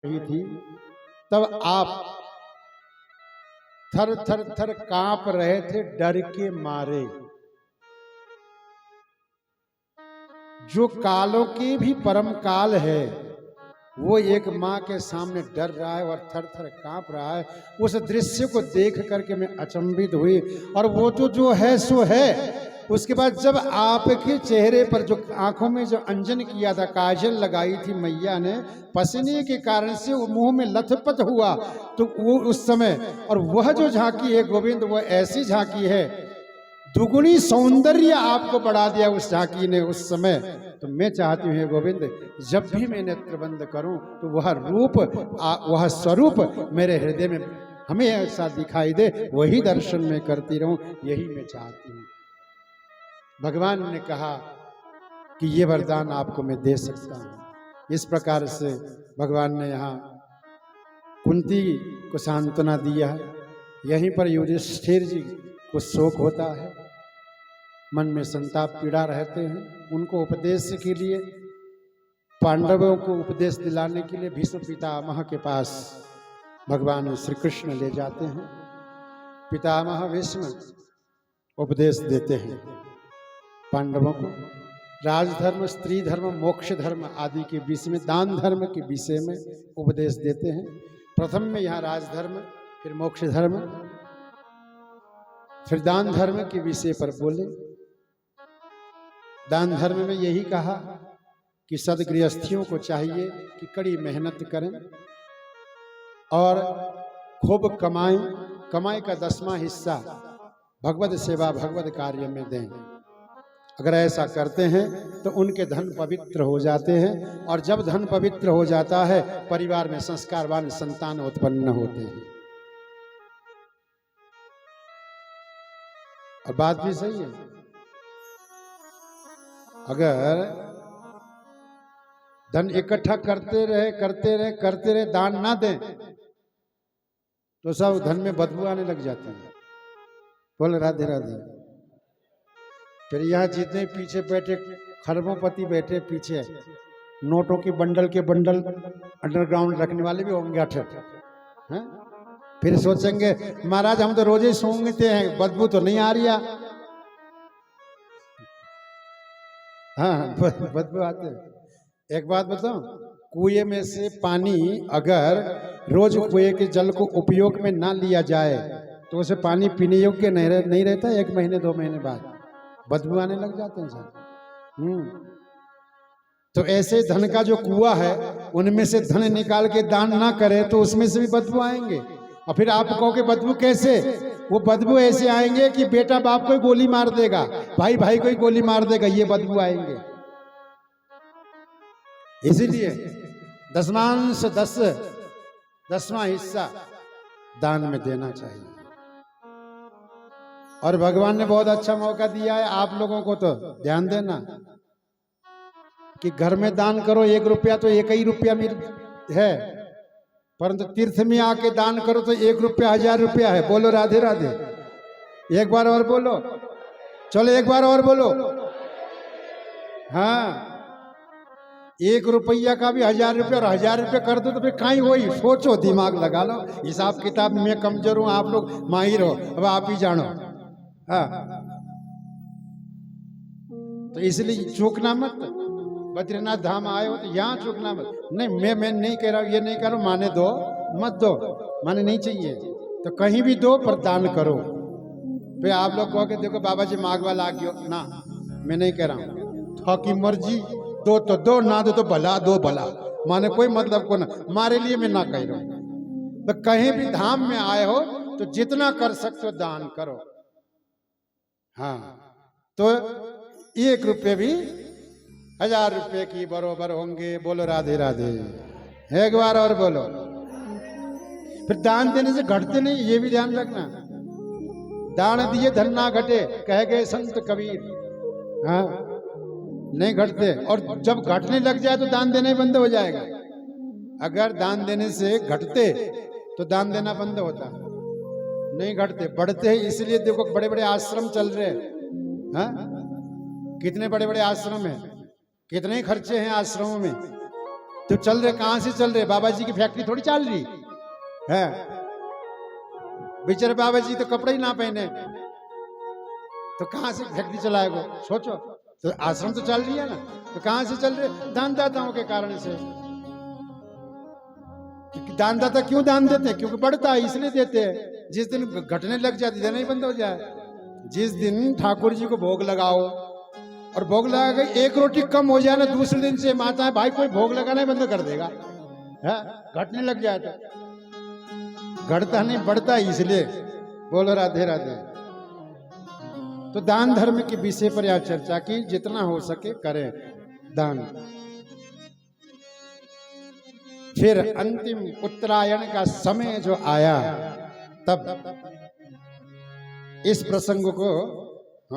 रही थी, तब आप थर थर थर कांप रहे थे डर के मारे। जो कालों की भी परम काल है, वो एक माँ के सामने डर रहा है और थर थर कांप रहा है। उस दृश्य को देख करके मैं अचंभित हुई। और वो तो जो है सो है। उसके बाद जब आपके चेहरे पर जो आंखों में जो अंजन किया था, काजल लगाई थी मैया ने, पसीने के कारण से वो मुंह में लथपथ हुआ, तो वो उस समय, और वह जो झांकी है गोविंद, वो ऐसी झांकी है, दुगुनी सौंदर्य आपको बढ़ा दिया उस झांकी ने उस समय। तो मैं चाहती हूँ गोविंद, जब भी मैं नेत्र बंद करूं तो वह रूप, वह स्वरूप मेरे हृदय में हमें ऐसा दिखाई दे, वही दर्शन में करती रहूं, यही मैं चाहती हूँ। भगवान ने कहा कि ये वरदान आपको मैं दे सकता हूँ। इस प्रकार से भगवान ने यहाँ कुंती को सांत्वना दिया है। यहीं पर युधिष्ठिर जी को शोक होता है, मन में संताप पीड़ा रहते हैं। उनको उपदेश के लिए, पांडवों को उपदेश दिलाने के लिए भीष्म पितामह के पास भगवान श्री कृष्ण ले जाते हैं। पितामह भीष्म उपदेश देते हैं पांडवों को, राजधर्म, स्त्री धर्म, मोक्ष धर्म आदि के विषय में, दान धर्म के विषय में उपदेश देते हैं। प्रथम में यहाँ राजधर्म, फिर मोक्ष धर्म, फिर दान धर्म के विषय पर बोले। दान धर्म में यही कहा कि सदगृहस्थियों को चाहिए कि कड़ी मेहनत करें और खूब कमाएं। कमाई का 10वां हिस्सा भगवत सेवा, भगवत कार्य में दें। अगर ऐसा करते हैं तो उनके धन पवित्र हो जाते हैं, और जब धन पवित्र हो जाता है, परिवार में संस्कारवान संतान उत्पन्न होते हैं। और बात भी सही है, अगर धन इकट्ठा करते रहे, दान ना दें तो सब धन में बदबू आने लग जाती है। बोल राधे राधे। फिर यहाँ जितने पीछे बैठे खरबोपति बैठे पीछे, नोटों के बंडल अंडरग्राउंड रखने वाले भी होंगे 8 हैं। फिर सोचेंगे महाराज हम तो रोज ही सूंघते हैं, बदबू तो नहीं आ रही है। हाँ, बदबू आते हैं। एक बात बताऊं, कुएं में से पानी अगर रोज कुएं के जल को उपयोग में ना लिया जाए तो उसे पानी पीने योग्य नहीं रहता। 1 महीने 2 महीने बाद बदबू आने लग जाते हैं सर। तो ऐसे धन का जो कुआं है, उनमें से धन निकाल के दान ना करे तो उसमें से भी बदबू आएंगे। और फिर आप कहोगे बदबू कैसे? वो बदबू ऐसे आएंगे कि बेटा बाप को गोली मार देगा, भाई भाई को गोली मार देगा, ये बदबू आएंगे। इसीलिए 10वां हिस्सा दान में देना चाहिए। और भगवान ने बहुत अच्छा मौका दिया है आप लोगों को, तो ध्यान देना कि घर में दान करो 1 रुपया तो 1 ही रुपया है, परंतु तीर्थ में आके दान करो तो 1 रुपया 1000 रुपया है। बोलो राधे राधे। एक बार और बोलो, चलो एक बार और बोलो। हाँ, 1 रुपया का भी 1000 रुपया, और 1000 रुपया कर दो तो फिर कहीं वही। सोचो, दिमाग लगा लो। हिसाब किताब में कमजोर हूं, आप लोग माहिर हो, अब आप ही जानो। हाँ, तो इसलिए चूकना मत। बद्रीनाथ धाम आए हो तो यहाँ चूकना मत। नहीं, मैं नहीं कह रहा हूँ, ये नहीं कह रहा हूँ माने दो मत दो, माने नहीं चाहिए तो कहीं भी दो, पर दान करो। फिर आप लोग कहोगे देखो बाबा जी मांगवा ला गयो ना, मैं नहीं कह रहा हूँ। था की मर्जी, दो तो दो, ना दो तो भला दो भला, माने कोई मतलब को ना। हमारे लिए मैं ना कह रहा हूँ। तो कहीं भी धाम में आए हो तो जितना कर सकते हो दान करो। हाँ, तो 1 रुपये भी 1000 रुपये की बरोबर होंगे। बोलो राधे राधे। एक बार और बोलो। फिर दान देने से घटते नहीं, ये भी ध्यान रखना। दान दिए धन ना घटे, कह गए संत कबीर। हाँ, नहीं घटते। और जब घटने लग जाए तो दान देना ही बंद हो जाएगा। अगर दान देने से घटते तो दान देना बंद होता, नहीं घटते, बढ़ते हैं। इसलिए देखो बड़े बड़े आश्रम चल रहे हैं। हाँ, कितने बड़े बड़े आश्रम हैं, कितने खर्चे हैं आश्रमों में। तो चल रहे, कहां से चल रहे? बाबा जी की फैक्ट्री थोड़ी चल रही है। बेचारे बाबा जी तो कपड़े ही ना पहने, तो कहां से फैक्ट्री चलाएगा? सोचो, तो आश्रम तो चल रही है ना, तो कहां से चल रहे? दानदाताओं के कारण से। दानदाता क्यों दान देते हैं? क्योंकि बढ़ता है इसलिए देते हैं। जिस दिन घटने लग जाती देना ही बंद हो जाए। जिस दिन ठाकुर जी को भोग लगाओ और भोग लगा के एक रोटी कम हो जाए ना, दूसरे दिन से माता है भाई कोई भोग लगाना ही बंद कर देगा। घटने लग जाए तो घटता नहीं, बढ़ता है इसलिए। बोलो राधे राधे। तो दान धर्म के विषय पर यह चर्चा की, जितना हो सके करें दान। फिर अंतिम उत्तरायण का समय जो आया, तब इस प्रसंग को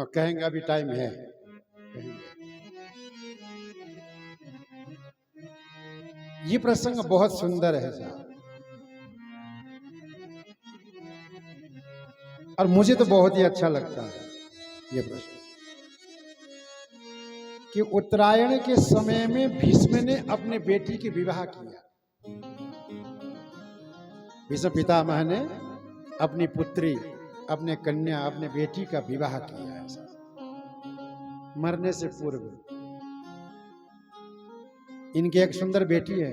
कहेंगे, अभी टाइम है। ये प्रसंग बहुत सुंदर है साहब, और मुझे तो बहुत ही अच्छा लगता है ये प्रसंग कि उत्तरायण के समय में भीष्म ने अपने बेटी की विवाह किया। भीष्म पितामह ने अपनी पुत्री, अपने कन्या, अपने बेटी का विवाह किया है मरने से पूर्व। इनकी एक सुंदर बेटी है,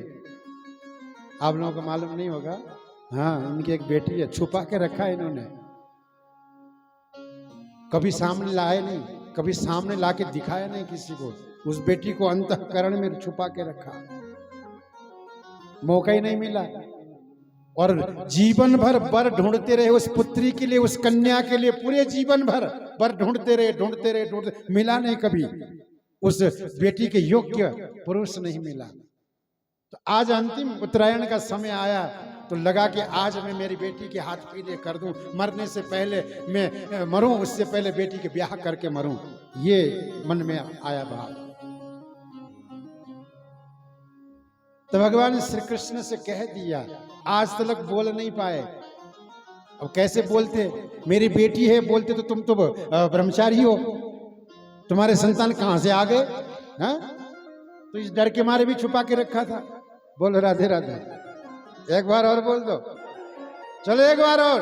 आप लोगों को मालूम नहीं होगा। हाँ, इनकी एक बेटी है, छुपा के रखा है इन्होंने, कभी सामने लाए नहीं, कभी सामने लाके दिखाया नहीं किसी को। उस बेटी को अंतःकरण में छुपा के रखा, मौका ही नहीं मिला। और जीवन भर बर ढूंढते रहे उस पुत्री के लिए, उस कन्या के लिए, पूरे जीवन भर बर ढूंढते रहे, मिला नहीं कभी। उस बेटी के योग्य पुरुष नहीं मिला। तो आज अंतिम उत्तरायण का समय आया, तो लगा कि आज मैं मेरी बेटी के हाथ पीले कर दूं, मरने से पहले मैं मरूं, उससे पहले बेटी के ब्याह करके मरूं। ये मन में आया भाव। तो भगवान श्री कृष्ण से कह दिया, आज तक बोल नहीं पाए, अब कैसे बोलते? मेरी बेटी है बोलते तो तुम तो ब्रह्मचारी हो, तुम्हारे संतान कहां से आ गए? तो इस डर के मारे भी छुपा के रखा था। बोलो राधे राधे। एक बार और बोल दो, चलो एक बार और।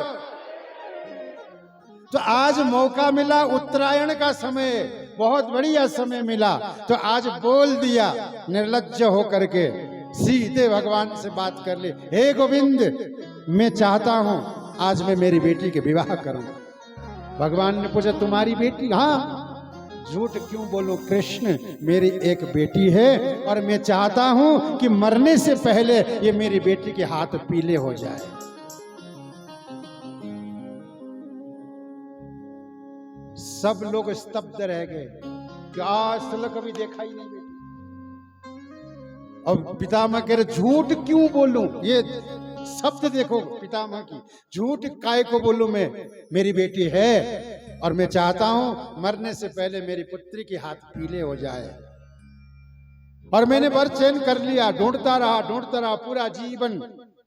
तो आज मौका मिला, उत्तरायण का समय, बहुत बढ़िया समय मिला, तो आज बोल दिया निर्लज्ज होकर के, सीधे भगवान से बात कर ले। हे गोविंद, मैं चाहता हूं आज मैं मेरी बेटी के विवाह करूं। भगवान ने पूछा, तुम्हारी बेटी? हाँ। झूठ क्यों बोलूं कृष्ण, मेरी एक बेटी है और मैं चाहता हूं कि मरने से पहले ये मेरी बेटी के हाथ पीले हो जाए। सब लोग स्तब्ध रह गए कि आज तक कभी देखा ही नहीं बेटी। और पितामह कह रहे, झूठ क्यों बोलूं? ये शब्द देखो पितामह की, झूठ काय को बोलूं मैं, मेरी बेटी है और मैं चाहता हूं मरने से पहले मेरी पुत्री के हाथ पीले हो जाए। और मैंने बर चयन कर लिया, ढूंढता रहा पूरा जीवन,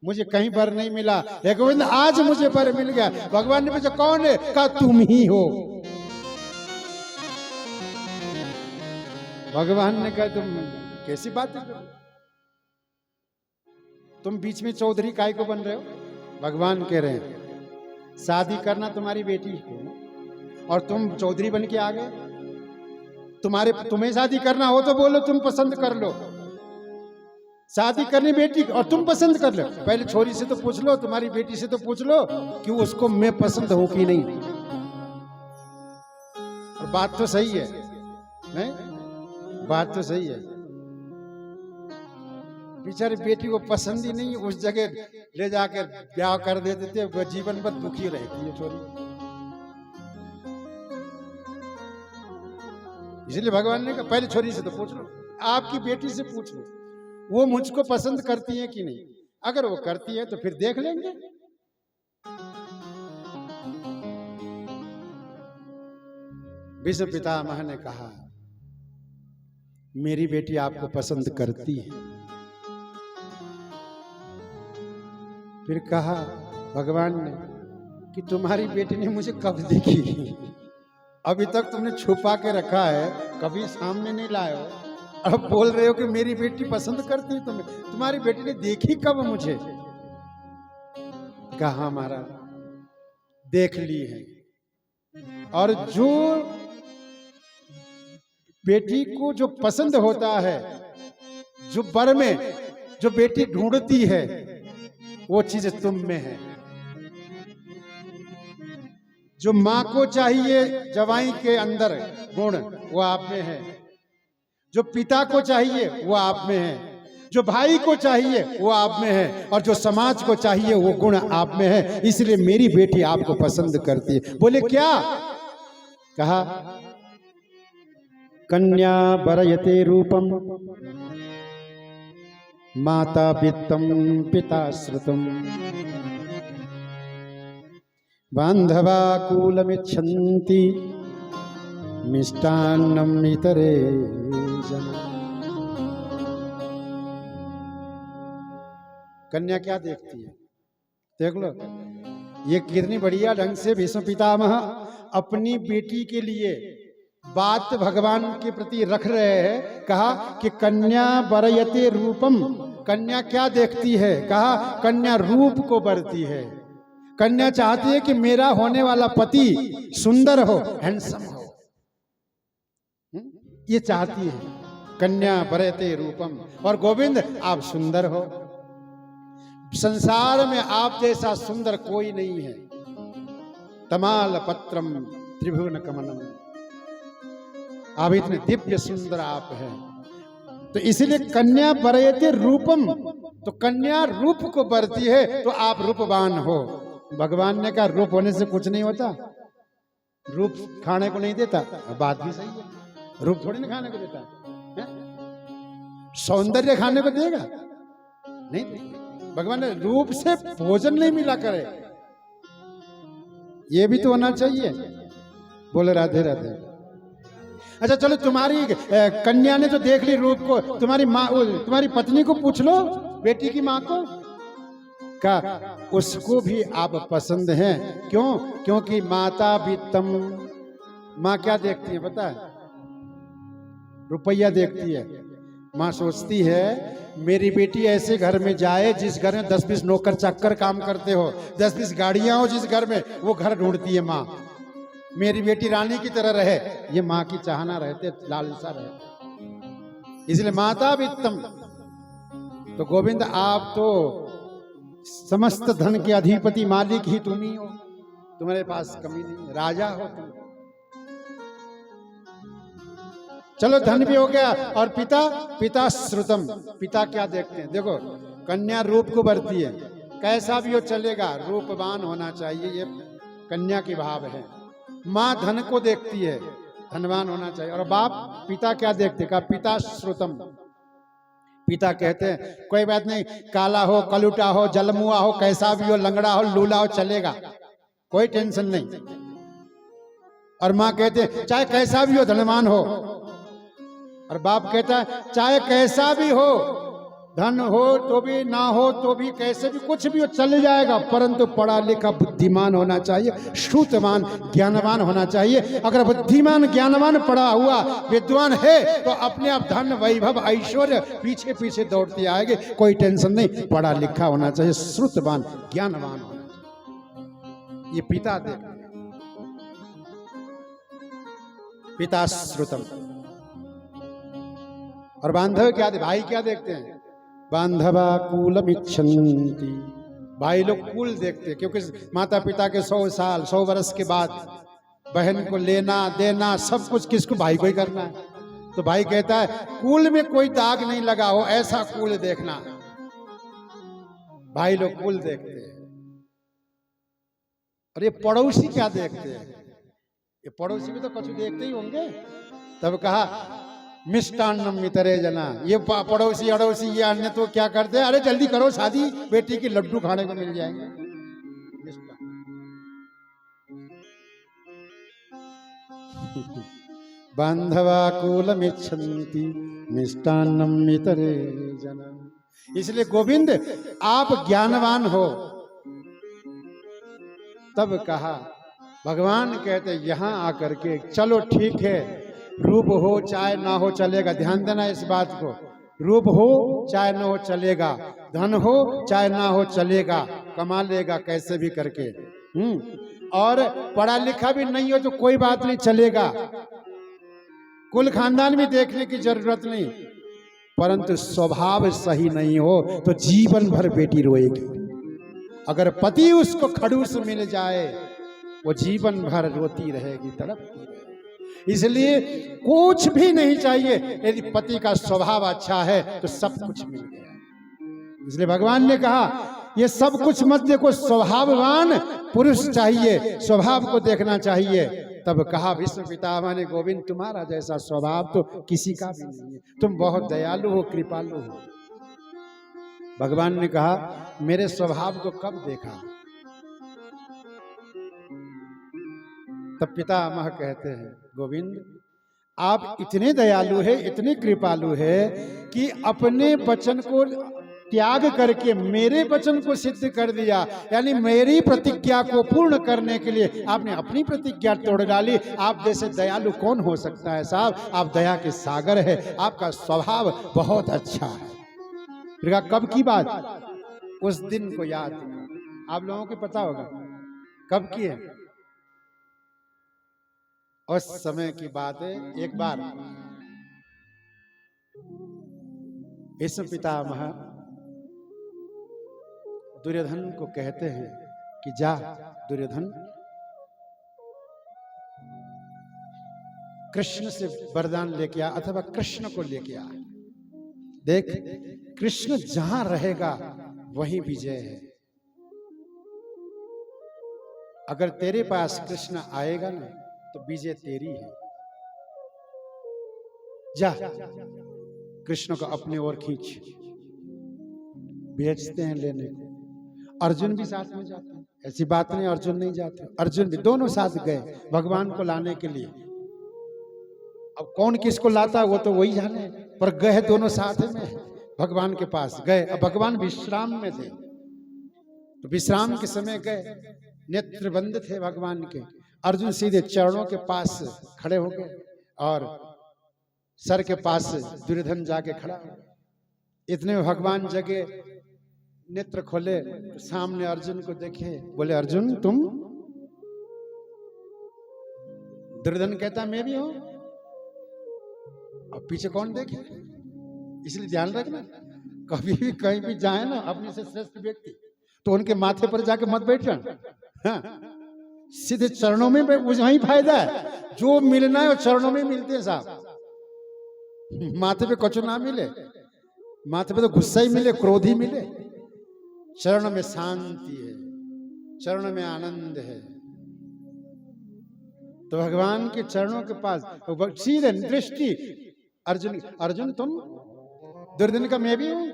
मुझे कहीं बर नहीं मिला। हे गोविंद, आज मुझे बर मिल गया। भगवान ने पूछा, कौन है? कहा, तुम ही हो। भगवान ने कहा, तुम कैसी बात कर रहे हो? तुम बीच में चौधरी काय को बन रहे हो? भगवान कह रहे हैं, शादी करना तुम्हारी बेटी को, और तुम चौधरी बन के आ गए। तुम्हें शादी करना हो तो बोलो, तुम पसंद कर लो। शादी करनी बेटी और तुम पसंद कर लो। पहले छोरी से तो पूछ लो, तुम्हारी बेटी से तो पूछ लो कि उसको मैं पसंद हूं कि नहीं। और बात तो सही है, नहीं? बात तो सही है। बेचारी बेटी को पसंद ही नहीं, उस जगह ले जाकर ब्याह कर देते थे, वो जीवन भर दुखी रहती है छोरी। इसलिए भगवान ने कहा, पहले छोरी से तो पूछ लो, आपकी बेटी से पूछ लो, वो मुझको पसंद करती है कि नहीं। अगर वो करती है तो फिर देख लेंगे। भीष्म पितामह ने कहा, मेरी बेटी आपको पसंद करती है। फिर कहा भगवान ने कि तुम्हारी बेटी ने मुझे कब देखी? अभी तक तुमने छुपा के रखा है, कभी सामने नहीं लाए हो। अब बोल रहे हो कि मेरी बेटी पसंद करती है तुम्हें, तुम्हारी बेटी ने देखी कब मुझे? कहा महाराज देख ली है। और जो बेटी को जो पसंद होता है, जो बर में जो बेटी ढूंढती है, वो चीज तुम में है। जो मां को चाहिए जवाई के अंदर गुण, वो आप में है। जो पिता को चाहिए वो आप में है। जो भाई को चाहिए वो आप में है। और जो समाज को चाहिए वो गुण आप में है। इसलिए मेरी बेटी आपको पसंद करती है। बोले क्या? कहा कन्या वरयते रूपम माता वित्तम पिता श्रुतम बांधवा कूलमिच्छन्ति मिष्टान्नम इतरे जना। कन्या क्या देखती है? देख लो, ये कितनी बढ़िया ढंग से भीष्म पितामह अपनी बेटी के लिए बात भगवान के प्रति रख रहे हैं। कहा कि कन्या वरयते रूपम, कन्या क्या देखती है? कहा कन्या रूप को बरती है। कन्या चाहती है कि मेरा होने वाला पति सुंदर हो, हैंडसम हो, ये चाहती है। कन्या वरयते रूपम। और गोविंद आप सुंदर हो, संसार में आप जैसा सुंदर कोई नहीं है। तमाल पत्रम त्रिभुवन कमलम, आप इतने दिव्य सुंदर आप हैं। तो इसलिए कन्या वरयते रूपम, तो कन्या रूप को बरती है, तो आप रूपवान हो। भगवान ने कहा रूप होने से कुछ नहीं होता, रूप खाने को नहीं देता। बात भी सही है, रूप थोड़ी ना खाने को देता है? सौंदर्य खाने को देगा? नहीं, भगवान ने रूप से भोजन नहीं मिला करे, ये भी तो होना चाहिए। बोले राधे राधे। अच्छा चलो, तुम्हारी कन्या ने तो देख ली रूप को, तुम्हारी माँ, तुम्हारी पत्नी को पूछ लो, बेटी की माँ को, का उसको भी आप पसंद हैं। क्यों? क्योंकि माता वित्तम, माँ क्या देखती है पता है? रुपया देखती है। माँ सोचती है मेरी बेटी ऐसे घर में जाए जिस घर में 10-20 नौकर चाकर काम करते हो, 10-20 गाड़ियां हो जिस घर में, वो घर ढूंढती है माँ। मेरी बेटी रानी की तरह रहे, ये माँ की चाहना रहते, लालसा रहते। इसलिए माता वित्तम। तो गोविंद आप तो समस्त धन के अधिपति मालिक ही तुम ही हो, तुम्हारे पास कमी नहीं, राजा हो तुम। चलो धन भी हो गया। और पिता श्रुतम, पिता क्या देखते हैं? देखो कन्या रूप को बरती है, कैसा भी हो चलेगा, रूपवान होना चाहिए, ये कन्या की भाव है। माँ धन को देखती है, धनवान होना चाहिए। और बाप पिता क्या देखते? का पिता श्रुतम, पिता कहते हैं कोई बात नहीं, काला हो, कलुटा हो, जलमुआ हो, कैसा भी हो, लंगड़ा हो, लूला हो, चलेगा, कोई टेंशन नहीं। और माँ कहते हैं चाहे कैसा भी हो, धनवान हो। और बाप कहता है चाहे कैसा भी हो, धन हो तो भी, ना हो तो भी, कैसे भी, कुछ भी हो चल जाएगा, परंतु पढ़ा लिखा बुद्धिमान होना चाहिए, श्रुतवान ज्ञानवान होना चाहिए। अगर बुद्धिमान ज्ञानवान पढ़ा हुआ विद्वान है तो अपने आप धन वैभव ऐश्वर्य पीछे पीछे दौड़ते आएंगे, कोई टेंशन नहीं। पढ़ा लिखा होना चाहिए, श्रुतवान ज्ञानवान होना चाहिए। ये पिता देखते हैं, पिता श्रुतम। और बांधव क्या, भाई क्या देखते हैं? बांधवा कूलमिच्छन्ति, भाई लोग कुल देखते हैं, क्योंकि माता पिता के 100 साल 100 वर्ष के बाद बहन को लेना देना सब कुछ किसको? भाई को ही करना है। तो भाई कहता है कुल में कोई दाग नहीं लगा हो, ऐसा कुल देखना। भाई लोग कुल देखते हैं। और ये पड़ोसी क्या देखते हैं? ये पड़ोसी भी तो कुछ देखते ही होंगे। तब कहा मिष्टान्नम इतरे जना, ये पड़ोसी अड़ोसी ये अन्य तो क्या करते हैं? अरे जल्दी करो शादी, बेटी की लड्डू खाने को मिल जाएंगे। बांधवा कूलमिच्छन्ति मिष्टान्नम इतरे जना। इसलिए गोविंद आप ज्ञानवान हो। तब कहा, भगवान कहते यहां आकर के चलो ठीक है, रूप हो चाहे ना हो चलेगा, ध्यान देना इस बात को। रूप हो चाहे ना हो चलेगा, धन हो चाहे ना हो चलेगा, कमा लेगा कैसे भी करके। और पढ़ा लिखा भी नहीं हो तो कोई बात नहीं, चलेगा। कुल खानदान भी देखने की जरूरत नहीं, परंतु स्वभाव सही नहीं हो तो जीवन भर बेटी रोएगी। अगर पति उसको खड़ूस मिल जाए, वो जीवन भर रोती रहेगी, तड़पती रहेगी। इसलिए कुछ भी नहीं चाहिए, यदि पति का स्वभाव अच्छा है तो सब कुछ मिल गया। इसलिए भगवान ने कहा ये सब कुछ मत देखो, स्वभाववान पुरुष चाहिए, स्वभाव को देखना चाहिए। तब कहा विष्णु पितामह ने, गोविंद तुम्हारा जैसा स्वभाव तो किसी का भी नहीं है, तुम बहुत दयालु हो, कृपालु हो। भगवान ने कहा मेरे स्वभाव को कब देखा? तब पितामह कहते हैं, गोविंद आप इतने दयालु है, इतने कृपालु है कि अपने वचन को त्याग करके मेरे वचन को सिद्ध कर दिया। यानी मेरी प्रतिज्ञा को पूर्ण करने के लिए आपने अपनी प्रतिज्ञा तोड़ डाली। आप जैसे दयालु कौन हो सकता है साहब? आप दया के सागर है, आपका स्वभाव बहुत अच्छा है। फिर कब की बात? उस दिन को याद कर, आप लोगों को पता होगा कब की है। उस समय की बात है। एक बार विष्णु पितामह दुर्योधन को कहते हैं कि जा दुर्योधन, कृष्ण से वरदान लेके आ, अथवा कृष्ण को लेके आ। देख कृष्ण जहां रहेगा वहीं विजय है। अगर तेरे पास कृष्ण आएगा ना तो विजय तेरी है। जा कृष्ण को अपने ओर खींच। भेजते हैं लेने को। अर्जुन भी साथ में जाते हैं, ऐसी बात नहीं अर्जुन नहीं जाते, अर्जुन भी, दोनों साथ गए भगवान को लाने के लिए। अब कौन किसको लाता है वो तो वही जाने, पर गए दोनों साथ में भगवान के पास गए। अब भगवान विश्राम में थे, तो विश्राम के समय गए, नेत्र बंद थे भगवान के। अर्जुन सीधे चरणों के पास खड़े हो गए और सर के पास दुर्योधन जाके खड़ा। इतने में भगवान जगे, नेत्र खोले, सामने अर्जुन को देखे, बोले अर्जुन तुम? दुर्योधन कहता मैं भी हूं। अब पीछे कौन देखे? इसलिए ध्यान रखना, कभी भी कहीं भी जाए ना अपने से श्रेष्ठ व्यक्ति, तो उनके माथे पर जाके मत बैठ जाना। हाँ, सीधे चरणों में वही फायदा है। जो मिलना है वो चरणों में मिलते हैं साहब। माथे पे कुछ ना मिले, माथे पे तो गुस्सा ही मिले, क्रोध ही मिले। चरण में शांति है, चरण में आनंद है। तो भगवान के चरणों के पास सीधे दृष्टि अर्जुन, अर्जुन तुम? दुर्योधन का मैं भी हूं।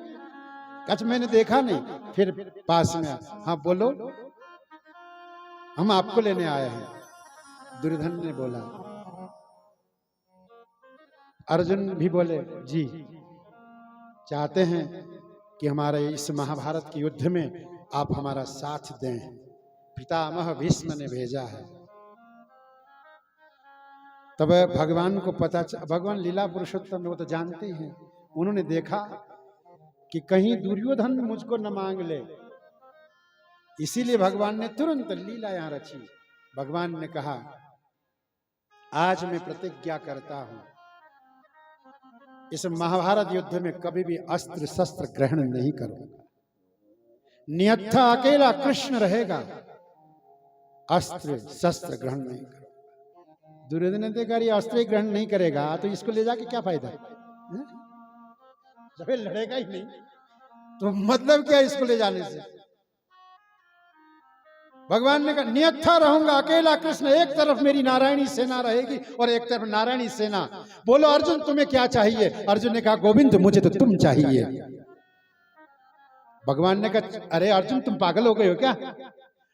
अच्छा मैंने देखा नहीं। फिर पास में, हाँ बोलो, हम आपको लेने आए हैं। दुर्योधन ने बोला। अर्जुन भी बोले जी, चाहते हैं कि हमारे इस महाभारत के युद्ध में आप हमारा साथ दें, पितामह भीष्म ने भेजा है। तब भगवान को पता, भगवान लीला पुरुषोत्तम वो तो जानते ही हैं। उन्होंने देखा कि कहीं दुर्योधन मुझको न मांग ले, इसीलिए भगवान ने तुरंत लीला यहां रची। भगवान ने कहा आज मैं प्रतिज्ञा करता हूं, इस महाभारत युद्ध में कभी भी अस्त्र शस्त्र ग्रहण नहीं करूंगा। नियत्था अकेला कृष्ण रहेगा, अस्त्र शस्त्र ग्रहण नहीं करूंगा। दुर्योधन ने देखा ये अस्त्र ग्रहण नहीं करेगा तो इसको ले जाके क्या फायदा? जब लड़ेगा ही नहीं तो मतलब क्या इसको ले जाने से? भगवान ने कहा नियत्था रहूंगा अकेला कृष्ण, एक तरफ मेरी नारायणी सेना रहेगी और एक तरफ नारायणी सेना। बोलो अर्जुन तुम्हें क्या चाहिए? अर्जुन ने कहा गोविंद मुझे तो तुम चाहिए। भगवान ने कहा अरे अर्जुन तुम पागल हो गए हो क्या?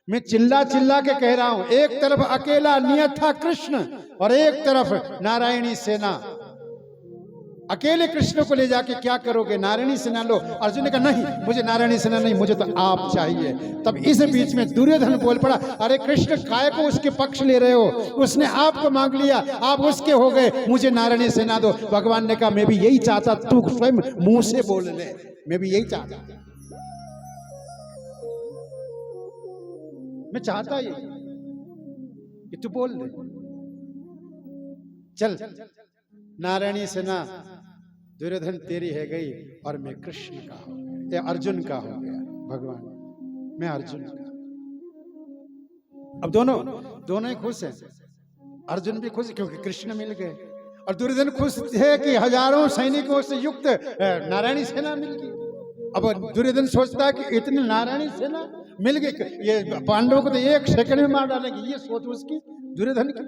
मैं चिल्ला चिल्ला के कह रहा हूं, एक तरफ अकेला नियत्था कृष्ण और एक तरफ नारायणी सेना। अकेले कृष्ण को ले जाके क्या करोगे, नारायणी सेना लो। अर्जुन ने कहा नहीं, मुझे नारायणी सेना नहीं, मुझे तो आप चाहिए। तब इस बीच में दुर्योधन बोल पड़ा, अरे कृष्ण काय को उसके पक्ष ले रहे हो, उसने आपको मांग लिया, आप उसके हो गए, मुझे नारायणी सेना दो। भगवान ने कहा मैं भी यही चाहता, तू स्वयं मुंह से बोल ले, मैं भी यही चाहता, मैं चाहता ये कि तू बोल ले, चल नारायणी सेना दुर्योधन तेरी है गई और मैं कृष्ण का हो गया, अर्जुन का हो गया। भगवान मैं अर्जुन का। अब दोनों ही खुश हैं, अर्जुन भी खुश क्योंकि कृष्ण मिल गए, और दुर्योधन खुश थे कि हजारों सैनिकों से युक्त नारायणी सेना मिल गई। अब दुर्योधन सोचता है कि इतनी नारायणी सेना मिल गई, ये पांडवों को तो एक सेकंड में मार डालेंगे, ये सोच उसकी दुर्योधन की।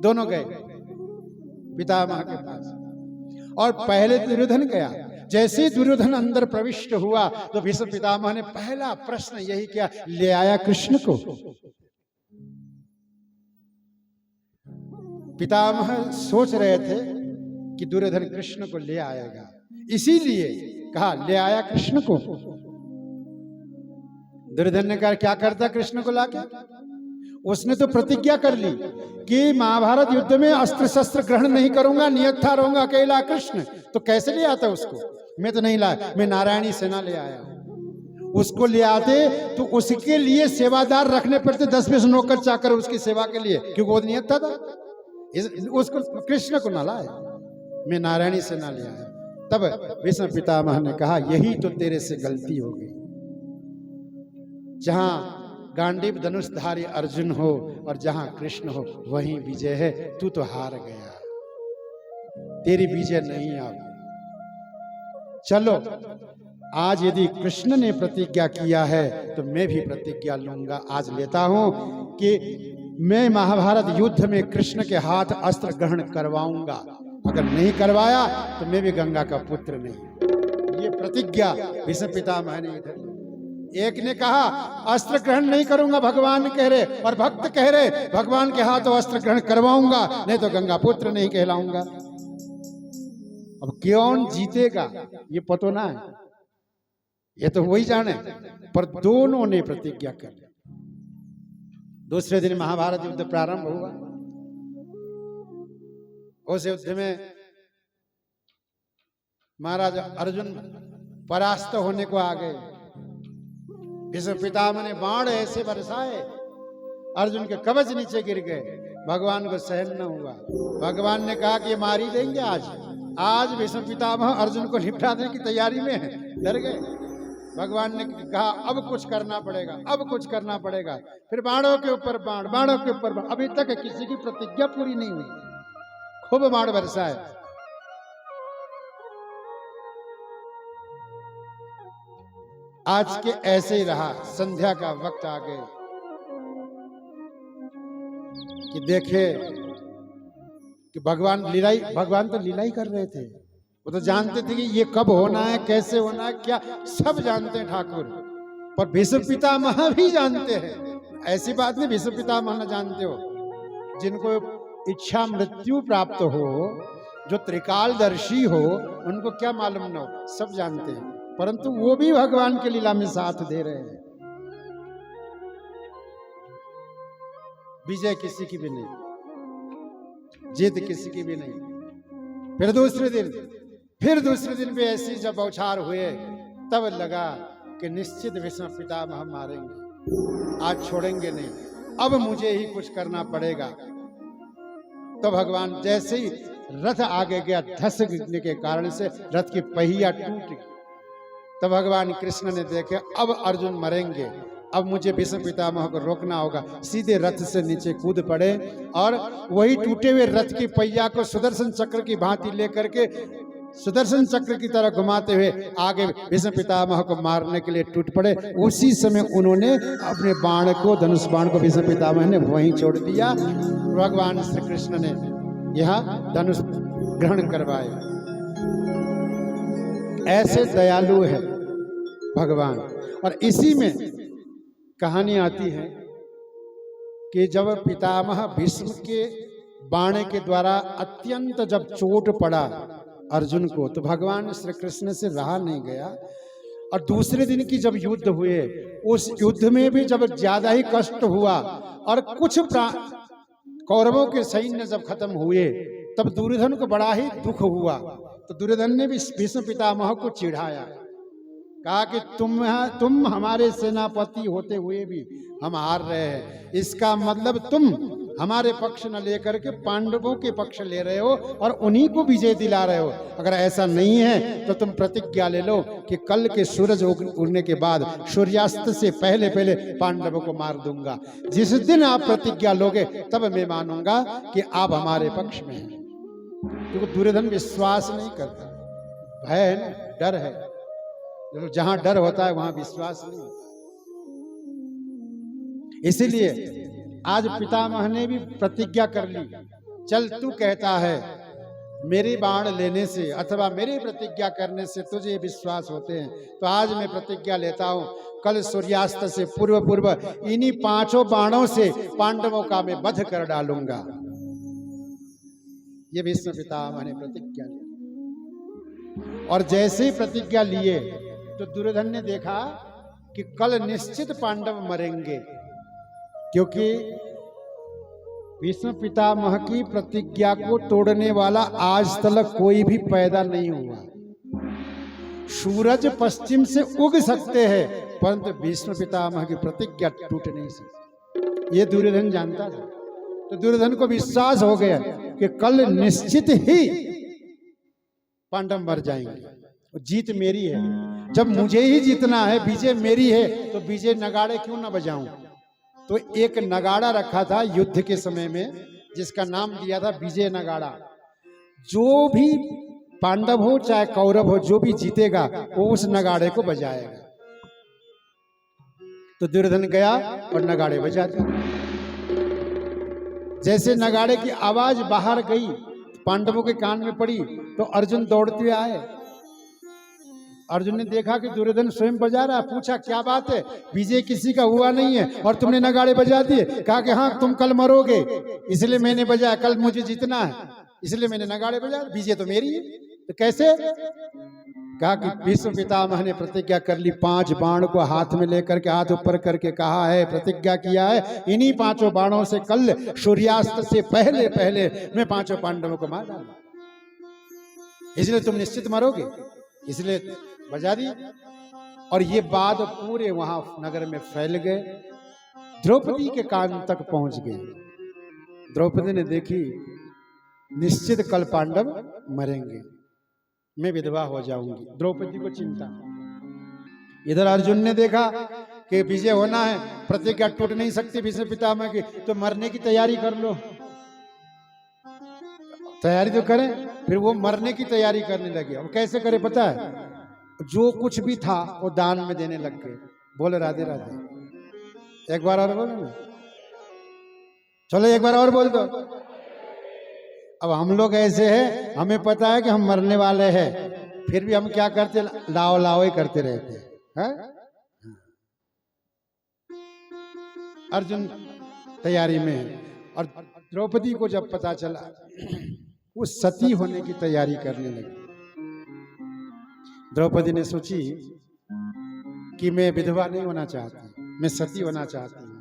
दोनों गए पितामह के पास, और पहले दुर्योधन गया। जैसे दुर्योधन अंदर प्रविष्ट हुआ तो भीष्म पितामह ने पहला प्रश्न यही किया, ले आया कृष्ण को? पितामह सोच रहे थे कि दुर्योधन कृष्ण को ले आएगा, इसीलिए कहा ले आया कृष्ण को। दुर्योधन ने कहा क्या करता कृष्ण को लाके? उसने तो प्रतिज्ञा कर ली कि महाभारत युद्ध में अस्त्र शस्त्र ग्रहण नहीं करूंगा, नियत्था रहूंगा अकेला कृष्ण, तो कैसे ले आता उसको? मैं तो नहीं लाया, मैं नारायणी सेना ले आया। उसको ले आते तो उसके लिए सेवादार रखने पड़ते, 10-20 नौकर चाकर उसकी सेवा के लिए, क्योंकि वो नियत्था था। उसको कृष्ण को ना लाया, मैं नारायणी सेना ले आया। तब भीष्म पितामह ने कहा यही तो तेरे से गलती हो गई, जहां गांडीव धनुषधारी अर्जुन हो और जहां कृष्ण हो वहीं विजय है, तू तो हार गया, तेरी विजय नहीं आई। चलो आज यदि कृष्ण ने प्रतिज्ञा किया है तो मैं भी प्रतिज्ञा लूंगा, आज लेता हूं कि मैं महाभारत युद्ध में कृष्ण के हाथ अस्त्र ग्रहण करवाऊंगा, अगर नहीं करवाया तो मैं भी गंगा का पुत्र नहीं। ये प्रतिज्ञा भीष्म पितामह ने इधर। एक ने कहा अस्त्र ग्रहण नहीं करूंगा, भगवान कह रहे, और भक्त कह रहे भगवान के हाथों अस्त्र ग्रहण करवाऊंगा, नहीं तो गंगा पुत्र नहीं कहलाऊंगा। अब कौन जीतेगा ये पता ना है, ये तो वही जाने, पर दोनों ने प्रतिज्ञा कर ली। दूसरे दिन महाभारत युद्ध प्रारंभ हुआ। उस युद्ध में महाराज अर्जुन परास्त होने को आ गए। भीष्म पितामह ने बाण ऐसे बरसाए, अर्जुन के कवच नीचे गिर गए, भगवान को सहन न हुआ। भगवान ने कहा कि ये मार ही देंगे आज भीष्म पितामह अर्जुन को निपटाने की तैयारी में है, डर गए। भगवान ने कहा अब कुछ करना पड़ेगा, अब कुछ करना पड़ेगा। फिर बाणों के ऊपर बाण, बाणों के ऊपर बाण, अभी तक किसी की प्रतिज्ञा पूरी नहीं हुई, खूब बाण बरसाए। आज के ऐसे ही रहा, संध्या का वक्त आ गए कि देखे कि भगवान तो लीला ही कर रहे थे। वो तो जानते थे कि ये कब होना है, कैसे होना है, क्या सब जानते हैं ठाकुर, पर भीष्म पितामह भी जानते हैं। ऐसी बात नहीं भीष्म पितामह न जानते हो, जिनको इच्छा मृत्यु प्राप्त हो, जो त्रिकालदर्शी हो, उनको क्या मालूम न हो, सब जानते हैं, परंतु वो भी भगवान के लीला में साथ दे रहे हैं। विजय किसी की भी नहीं, जीत किसी की भी नहीं। फिर दूसरे दिन भी ऐसी जब बौछार हुए, तब लगा कि निश्चित भीष्म पितामह मारेंगे, आज छोड़ेंगे नहीं, अब मुझे ही कुछ करना पड़ेगा। तो भगवान जैसे ही रथ आगे गया, धंसने के कारण से रथ की पहिया टूट गई। तब भगवान कृष्ण ने देखे अब अर्जुन मरेंगे, अब मुझे भीष्म पितामह को रोकना होगा। सीधे रथ से नीचे कूद पड़े और वही टूटे हुए रथ की पहिया को सुदर्शन चक्र की भांति लेकर के सुदर्शन चक्र की तरह घुमाते हुए आगे भीष्म पितामह को मारने के लिए टूट पड़े। उसी समय उन्होंने अपने बाण को, धनुष बाण को भीष्म पितामह ने वहीं छोड़ दिया। भगवान श्री कृष्ण ने यह धनुष ग्रहण करवाया। ऐसे दयालु है भगवान। और इसी में कहानी आती है कि जब पितामह भीष्म के बाण के द्वारा अत्यंत जब चोट पड़ा अर्जुन को, तो भगवान श्री कृष्ण से रहा नहीं गया। और दूसरे दिन की जब युद्ध हुए, उस युद्ध में भी जब ज्यादा ही कष्ट हुआ और कुछ कौरवों के सैन्य जब खत्म हुए, तब दुर्योधन को बड़ा ही दुख हुआ। तो दुर्योधन ने भी भीष्म पितामह को चिढ़ाया, कहा कि तुम हमारे सेनापति होते हुए भी हम हार रहे हैं, इसका मतलब तुम हमारे पक्ष न लेकर के पांडवों के पक्ष ले रहे हो और उन्हीं को विजय दिला रहे हो। अगर ऐसा नहीं है तो तुम प्रतिज्ञा ले लो कि कल के सूरज उगने के बाद सूर्यास्त से पहले पहले पांडवों को मार दूंगा। जिस दिन आप प्रतिज्ञा लोगे तब मैं मानूंगा कि आप हमारे पक्ष में हैं। क्योंकि दुर्योधन विश्वास नहीं करता, भय है ना, डर है। जहां डर होता है वहां विश्वास नहीं होता। इसीलिए आज पितामह ने भी प्रतिज्ञा कर ली, चल तू कहता है मेरे बाण लेने से अथवा मेरी प्रतिज्ञा करने से तुझे विश्वास होते हैं, तो आज मैं प्रतिज्ञा लेता हूं, कल सूर्यास्त से पूर्व पूर्व इन्हीं 5 बाणों से पांडवों का मैं वध कर डालूंगा। ये भीष्म पितामह ने प्रतिज्ञा ली। और जैसे ही प्रतिज्ञा लिए तो दुर्योधन ने देखा कि कल निश्चित पांडव मरेंगे, क्योंकि भीष्म पितामह की प्रतिज्ञा को तोड़ने वाला आज तक कोई भी पैदा नहीं हुआ। सूरज पश्चिम से उग सकते हैं परंतु भीष्म पितामह की प्रतिज्ञा टूट नहीं सकती, ये दुर्योधन जानता था। तो दुर्योधन को विश्वास हो गया कि कल निश्चित ही पांडव मर जाएंगे, जीत मेरी है। जब मुझे ही जीतना है, विजय मेरी है, तो विजय नगाड़े क्यों ना बजाऊं। तो एक नगाड़ा रखा था युद्ध के समय में, जिसका नाम दिया था विजय नगाड़ा। जो भी पांडव हो चाहे कौरव हो, जो भी जीतेगा वो उस नगाड़े को बजाएगा। तो दुर्योधन गया और नगाड़े बजा दिए। जैसे नगाड़े की आवाज बाहर गई, पांडवों के कान में पड़ी, तो अर्जुन दौड़ते आए। अर्जुन ने देखा कि दुर्योधन स्वयं बजा रहा, पूछा क्या बात है, विजय किसी का हुआ नहीं है और तुमने नगाड़े बजा दिए। कहा कि हाँ, तुम कल मरोगे इसलिए मैंने बजाया, कल मुझे जीतना है इसलिए मैंने नगाड़े बजाया, विजय तो मेरी है। तो कैसे? कहा कि भीष्म पितामह ने प्रतिज्ञा कर ली, 5 बाण को हाथ में लेकर के हाथ ऊपर करके कहा है, प्रतिज्ञा किया है, इन्हीं 5 बाणों से कल सूर्यास्त से पहले पहले मैं 5 पांडवों को मार डालूंगा, इसलिए तुम निश्चित मरोगे, इसलिए बजा दी। और ये बात पूरे वहां नगर में फैल गए, द्रौपदी के कान तक पहुंच गई। द्रौपदी ने देखी निश्चित कल पांडव मरेंगे, मैं विधवा हो जाऊंगी। द्रौपदी को चिंता। इधर अर्जुन ने देखा कि विजय होना है, प्रतिज्ञा टूट नहीं सकती भीष्म पितामह की, तो मरने की तैयारी कर लो। तैयारी तो करें, फिर वो मरने की तैयारी करने लगे। अब कैसे करे पता है? जो कुछ भी था वो दान में देने लग गए। बोले राधे राधे। एक बार और बोलो ना, चलो एक बार और बोल दो। अब हम लोग ऐसे हैं, हमें पता है कि हम मरने वाले हैं, फिर भी हम क्या करते, लाओ लाओ ही करते रहते हैं। अर्जुन तैयारी में है। और द्रौपदी को जब पता चला, वो सती होने की तैयारी करने लगी। द्रौपदी ने सोची कि मैं विधवा नहीं होना चाहती, मैं सती होना चाहती हूँ।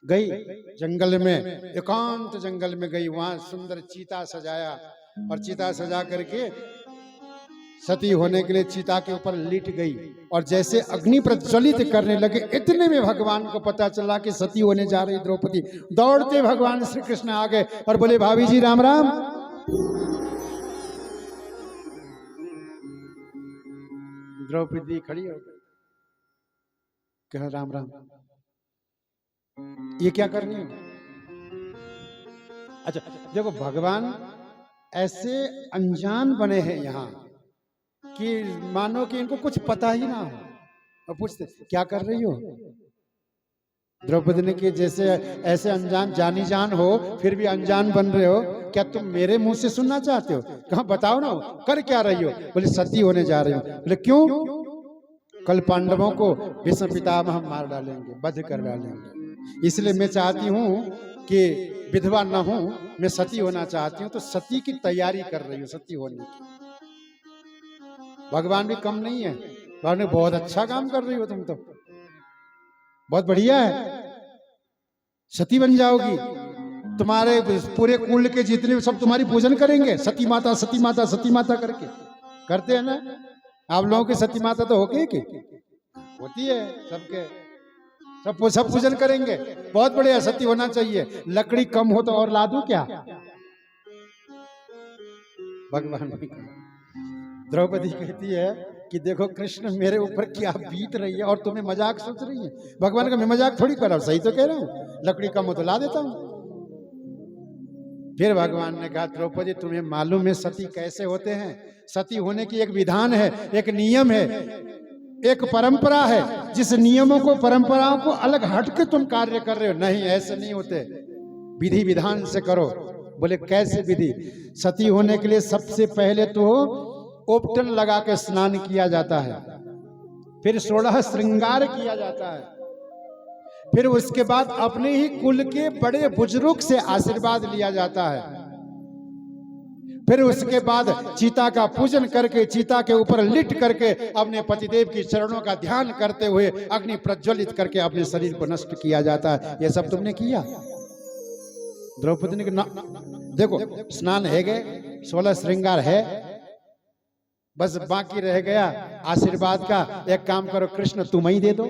गई जंगल में, एकांत जंगल में गई, वहां सुंदर चीता सजाया और चीता सजा करके सती होने के लिए चीता के ऊपर लेट गई। और जैसे अग्नि प्रज्वलित करने लगे, इतने में भगवान को पता चला कि सती होने जा रही द्रौपदी। दौड़ते भगवान श्री कृष्ण आ गए और बोले भाभी जी राम राम। द्रौपदी खड़ी हो गई, कह राम राम, ये क्या कर रही है? अच्छा देखो, भगवान ऐसे अनजान बने हैं यहाँ कि मानो कि इनको कुछ पता ही ना हो, और पूछते क्या कर रही हो? द्रौपदी ने कि जैसे ऐसे अनजान जानी जान हो फिर भी अनजान बन रहे हो, क्या तुम मेरे मुंह से सुनना चाहते हो? कहाँ बताओ ना, कर क्या रही हो? बोले सती होने जा रही हो। बोले क्यों? कल पांडवों को भीष्म पितामह मार डालेंगे, वध कर डालेंगे, इसलिए मैं चाहती हूँ कि विधवा न हूं, मैं सती होना चाहती हूँ। तो सती की तैयारी कर रही हूँ, सती होने की। भगवान भी कम नहीं है। भगवान ने बहुत अच्छा काम कर रही हो तुम तो, बहुत बढ़िया है, सती बन जाओगी, तुम्हारे पूरे कुल के जितने सब तुम्हारी पूजन करेंगे, सती माता सती माता सती माता करके। करते हैं ना आप लोगों की सती माता तो होगी कि होती है सबके, सब पूजन करेंगे। बहुत बढ़िया, सती होना चाहिए। लकड़ी कम हो तो और ला दूं क्या? भगवान ने कहा, द्रौपदी कहती है कि देखो कृष्ण मेरे ऊपर क्या बीत रही है और तुम्हें मजाक सोच रही है। भगवान का मैं मजाक थोड़ी कर रहा हूं, सही तो कह रहा हूं, लकड़ी कम हो तो ला देता हूं। फिर भगवान ने कहा, द्रौपदी तुम्हें मालूम है सती कैसे होते हैं? सती होने की एक विधान है, एक नियम है, एक परंपरा है। जिस नियमों को परंपराओं को अलग हट के तुम कार्य कर रहे हो, नहीं ऐसे नहीं होते, विधि विधान से करो। बोले कैसे विधि? सती होने के लिए सबसे पहले तो ओपटन लगा के स्नान किया जाता है, फिर 16 श्रृंगार किया जाता है, फिर उसके बाद अपने ही कुल के बड़े बुजुर्ग से आशीर्वाद लिया जाता है, फिर उसके बाद चीता का पूजन करके चीता के ऊपर लिट करके अपने पतिदेव की चरणों का ध्यान करते हुए अग्नि प्रज्वलित करके अपने शरीर को नष्ट किया जाता है। ये सब तुमने किया? द्रौपदी ने कहा देखो स्नान है गए, 16 श्रृंगार है, बस बाकी रह गया आशीर्वाद का। एक काम करो कृष्ण तुम ही दे दो,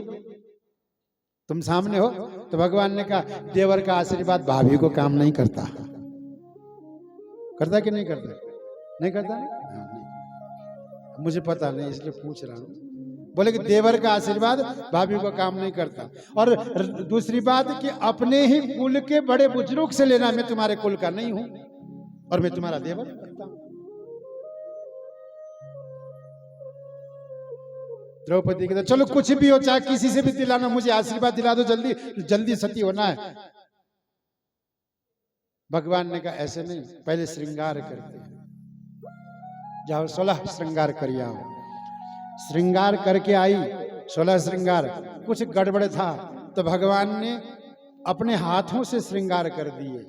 तुम सामने हो। तो भगवान ने कहा देवर का आशीर्वाद भाभी को काम नहीं करता। करता कि नहीं करता? नहीं करता नहीं, मुझे पता नहीं इसलिए पूछ रहा हूं। बोले कि देवर का आशीर्वाद भाभी को काम नहीं करता। और दूसरी बात कि अपने ही कुल के बड़े बुजुर्ग से लेना, मैं तुम्हारे कुल का नहीं हूं और मैं तुम्हारा देवर करता हूं। द्रौपदी कहता चलो कुछ भी हो, चाहे किसी से भी दिलाना, मुझे आशीर्वाद दिला दो, जल्दी जल्दी सती होना है। भगवान ने कहा ऐसे नहीं, पहले श्रृंगार करते हैं, जाओ 16 श्रृंगार करिए आओ। श्रृंगार करके आई, 16 श्रृंगार, कुछ गड़बड़ था तो भगवान ने अपने हाथों से श्रृंगार कर दिए।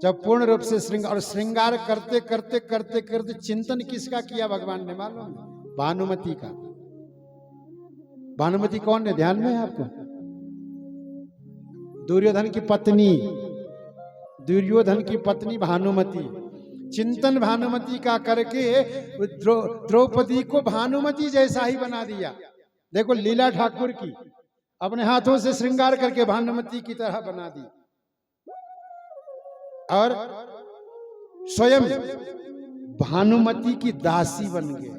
जब पूर्ण रूप से श्रृंगार, और श्रृंगार करते करते करते करते चिंतन किसका किया भगवान ने मालूम? भानुमति का। भानुमति कौन है ध्यान में है आपको? दुर्योधन की पत्नी, दुर्योधन की पत्नी भानुमति। चिंतन भानुमति का करके द्रौपदी को भानुमति जैसा ही बना दिया। देखो लीला ठाकुर की, अपने हाथों से श्रृंगार करके भानुमति की तरह बना दी, और स्वयं भानुमति की दासी बन गए।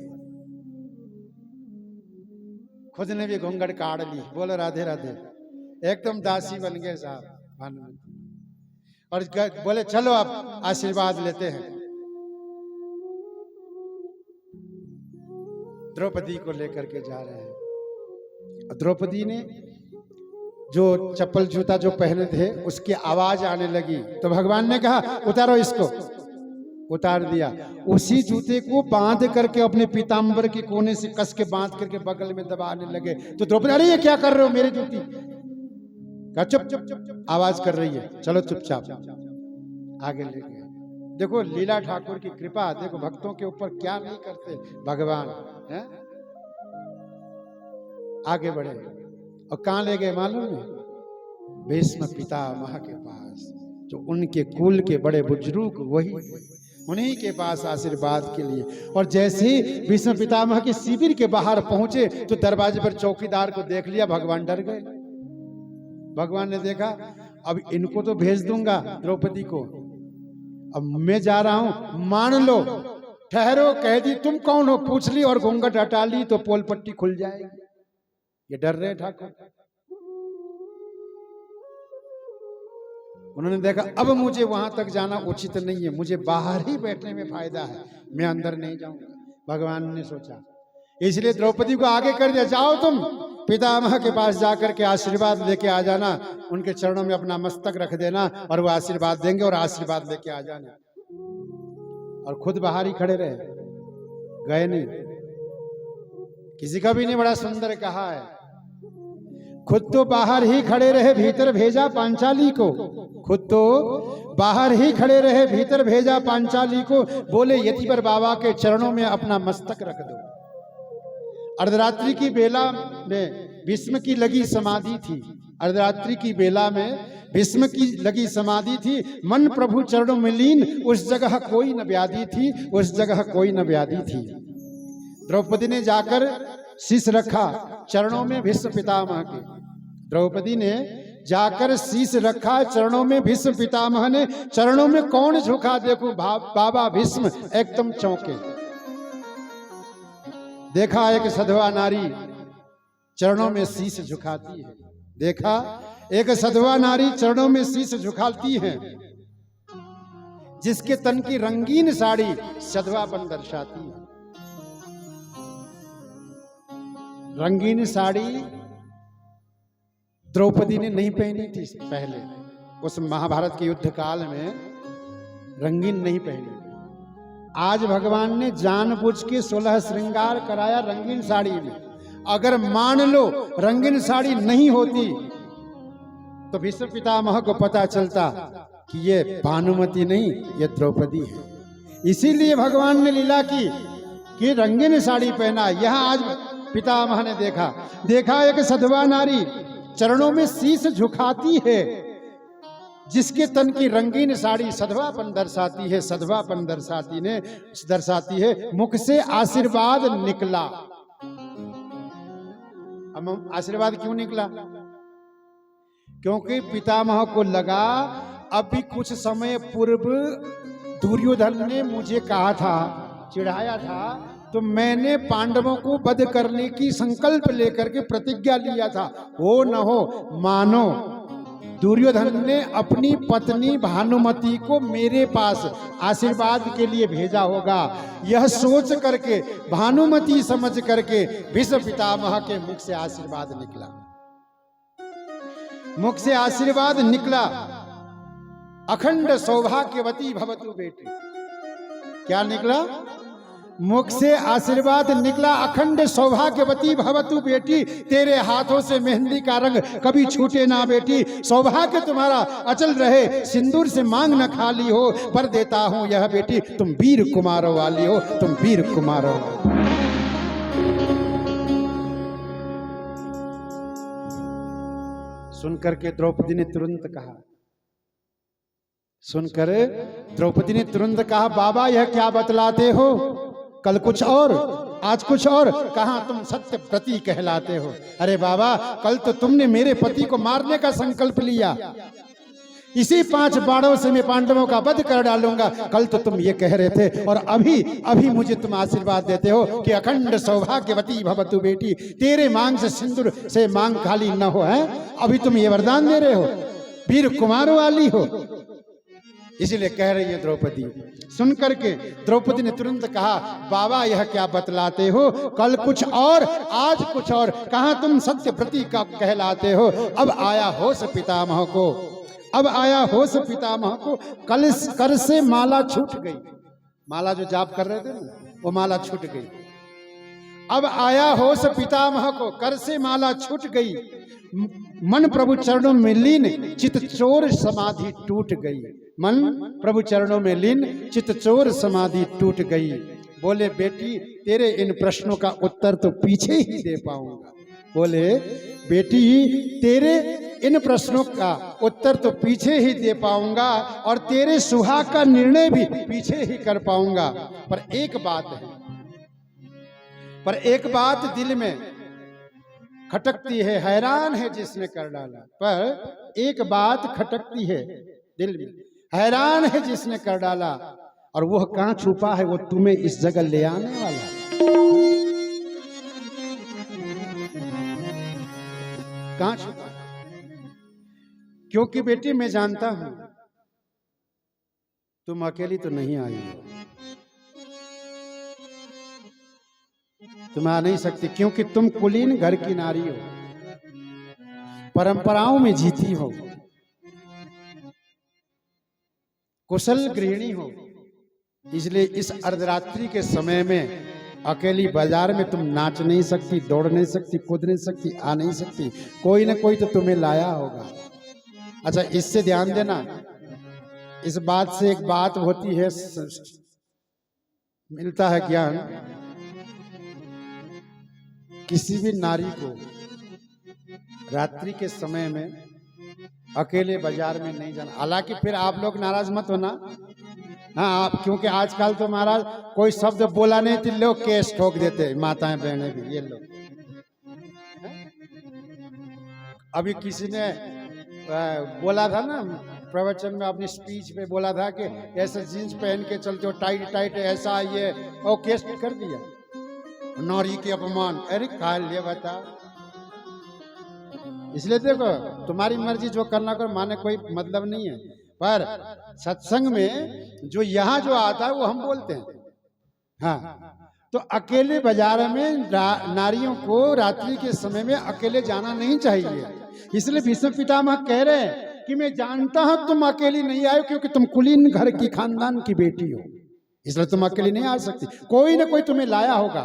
खुद ने भी घूंघट काट ली, बोलो राधे राधे, एकदम दासी बन गए साहब भानुमति। और बोले चलो अब आशीर्वाद लेते हैं। द्रौपदी को लेकर के जा रहे हैं। द्रौपदी ने जो चप्पल जूता जो पहने थे उसकी आवाज आने लगी, तो भगवान ने कहा उतारो इसको। उतार दिया। उसी जूते को बांध करके अपने पीताम्बर के कोने से कस के बांध करके बगल में दबाने लगे। तो द्रौपदी अरे ये क्या कर रहे हो मेरी जूती? कहा चुप चुप चुप, आवाज कर रही है, चलो चुपचाप। आगे ले गए। देखो लीला ठाकुर की कृपा, देखो भक्तों के ऊपर क्या नहीं करते भगवान है? आगे बढ़े और कहां ले गए मालूम है? भीष्म पितामह के पास, जो उनके कुल के बड़े बुजुर्ग, वही उन्हीं के पास आशीर्वाद के लिए। और जैसे ही भीष्म पितामह के शिविर के बाहर पहुंचे तो दरवाजे पर चौकीदार को देख लिया, भगवान डर गए। भगवान ने देखा अब इनको तो भेज दूंगा द्रौपदी को, अब मैं जा रहा हूं, मान लो ठहरो, कह दी तुम कौन हो पूछ ली और घूंघट हटा ली तो पोल पट्टी खुल जाएगी। ये डर रहे ठाकुर। उन्होंने देखा अब मुझे वहां तक जाना उचित नहीं है, मुझे बाहर ही बैठने में फायदा है, मैं अंदर नहीं जाऊंगा। भगवान ने सोचा, इसलिए द्रौपदी को आगे कर दिया, जाओ तुम पितामह के पास जाकर के आशीर्वाद लेके आ जाना, उनके चरणों में अपना मस्तक रख देना और वो आशीर्वाद देंगे और आशीर्वाद लेके आ जाना। और खुद बाहर ही खड़े रहे, गए नहीं। किसी का भी नहीं बड़ा सुंदर कहा है, खुद तो बाहर ही खड़े रहे, भीतर भेजा पांचाली को। खुद तो बाहर ही खड़े रहे, भीतर भेजा पांचाली को। बोले यतिवर बाबा के चरणों में अपना मस्तक रख दो। अर्धरात्रि की बेला में भीष्म की लगी समाधि थी। अर्धरात्रि की बेला में भीष्म की लगी समाधि थी। मन प्रभु चरणों में लीन, उस जगह कोई न व्याधि थी, उस जगह कोई न व्याधि थी। द्रौपदी ने जाकर शीश रखा चरणों में भीष्म पितामह के। द्रौपदी ने जाकर शीश रखा चरणों में भीष्म पितामह ने। चरणों में कौन झुका देखो, बाबा भीष्म एकदम चौंके। देखा एक सधवा नारी चरणों में शीश झुकाती है। देखा एक सधवा नारी चरणों में शीश झुकाती है, जिसके तन की रंगीन साड़ी सधवापन दर्शाती है। रंगीन साड़ी द्रौपदी ने नहीं पहनी थी पहले, उस महाभारत के युद्ध काल में रंगीन नहीं पहनी। आज भगवान ने जानबूझ के 16 श्रृंगार कराया रंगीन साड़ी में। अगर मान लो रंगीन साड़ी नहीं होती तो भीष्म पितामह को पता चलता कि ये भानुमति नहीं, ये द्रौपदी है। इसीलिए भगवान ने लीला की कि रंगीन साड़ी पहना। यहां आज पितामह ने देखा एक सधवा नारी चरणों में शीश झुकाती है, जिसके तन की रंगीन साड़ी सधवापन दर्शाती है। सधवापन दर्शाती है। मुख से आशीर्वाद निकला। अब आशीर्वाद क्यों निकला? क्योंकि पितामह को लगा अभी कुछ समय पूर्व दुर्योधन ने मुझे कहा था, चिढ़ाया था, तो मैंने पांडवों को वध करने की संकल्प लेकर के प्रतिज्ञा लिया था। हो न हो मानो दुर्योधन ने अपनी पत्नी भानुमति को मेरे पास आशीर्वाद के लिए भेजा होगा। यह सोच करके, भानुमति समझ करके भीष्म पितामह के मुख से आशीर्वाद निकला। मुख से आशीर्वाद निकला, अखंड सौभाग्यवती भवतु बेटी। क्या निकला? मुख से आशीर्वाद निकला, अखंड सौभाग्यवती भवतु बेटी। तेरे हाथों से मेहंदी का रंग कभी छूटे ना बेटी। सौभाग्य तुम्हारा अचल रहे, सिंदूर से मांग न खाली हो, पर देता हूं यह बेटी, तुम वीर कुमारों वाली हो, तुम वीर कुमारों। सुनकर के द्रौपदी ने तुरंत कहा, सुनकर द्रौपदी ने तुरंत कहा, बाबा यह क्या बतलाते हो? कल कुछ और, आज कुछ और, कहां तुम सत्य प्रति कहलाते हो? अरे बाबा, कल तो तुमने मेरे पति को मारने का संकल्प लिया, इसी 5 बाणों से मैं पांडवों का वध कर डालूंगा। कल तो तुम ये कह रहे थे, और अभी मुझे तुम आशीर्वाद देते हो कि अखंड सौभाग्यवती भवतु बेटी। तेरे मांग से सिंदूर से मांग खाली न हो, है? अभी तुम ये वरदान दे रहे हो, वीर कुमार वाली हो। इसीलिए कह रही है द्रौपदी। सुन करके द्रौपदी ने तुरंत कहा, बाबा यह क्या बतलाते हो? कल कुछ और, आज कुछ और, कहां तुम सत्य प्रति का कहलाते हो? अब आया होश पितामह को, अब आया होश पितामह को। कल कर से माला छूट गई। माला जो जाप कर रहे थे ना, वो माला छूट गई। अब आया होश पितामह को, कर से माला छूट गई। मन प्रभु चरणों में लीन, चित चोर समाधि टूट गई। मन प्रभु चरणों में लीन, चित चोर समाधि टूट गई। बोले बेटी, तेरे इन प्रश्नों का उत्तर तो पीछे ही दे पाऊंगा। बोले बेटी, तेरे इन प्रश्नों का उत्तर तो पीछे ही दे पाऊंगा, और तेरे सुहाग का निर्णय भी पीछे ही कर पाऊंगा। पर एक बात दिल में खटकती है, हैरान है जिसने कर डाला। पर एक बात खटकती है दिल में, हैरान है जिसने कर डाला, और वह कहां छुपा है? वो तुम्हें इस जगह ले आने वाला है। कहां छुपा? क्योंकि बेटी मैं जानता हूं तुम अकेली तो नहीं आई हो, तुम आ नहीं सकती, क्योंकि तुम कुलीन घर की नारी हो, परंपराओं में जीती हो, कुशल गृहिणी हो। इसलिए इस अर्धरात्रि के समय में अकेली बाजार में तुम नाच नहीं सकती, दौड़ नहीं सकती, कूद नहीं सकती, आ नहीं सकती। कोई ना कोई तो तुम्हें लाया होगा। अच्छा, इससे ध्यान देना, इस बात से एक बात होती है, मिलता है ज्ञान किसी भी नारी को रात्रि के समय में अकेले बाजार में नहीं जाना। हालांकि फिर आप लोग नाराज मत होना, हाँ आप, क्योंकि आजकल तो महाराज कोई शब्द बोला नहीं तो लोग केस ठोक देते, माताएं बहनें भी, ये लोग। अभी किसी ने बोला था ना प्रवचन में, अपनी स्पीच में बोला था कि ऐसा जीन्स पहन के चलते हो, टाइट टाइट ऐसा, ये और केस कर दिया, नारी के अपमान। अरे खा लिया बता। इसलिए देखो, तुम्हारी मर्जी, जो करना कर, माने कोई मतलब नहीं है, पर सत्संग में जो यहाँ जो आता है वो हम बोलते हैं। हाँ, तो अकेले बाजार में नारियों को रात्रि के समय में अकेले जाना नहीं चाहिए। इसलिए भीष्म पितामह कह रहे हैं कि मैं जानता हूं तुम अकेली नहीं आए, क्योंकि तुम कुलीन घर की खानदान की बेटी हो, इसलिए तुम अकेली नहीं आ सकती। कोई ना कोई तुम्हें लाया होगा।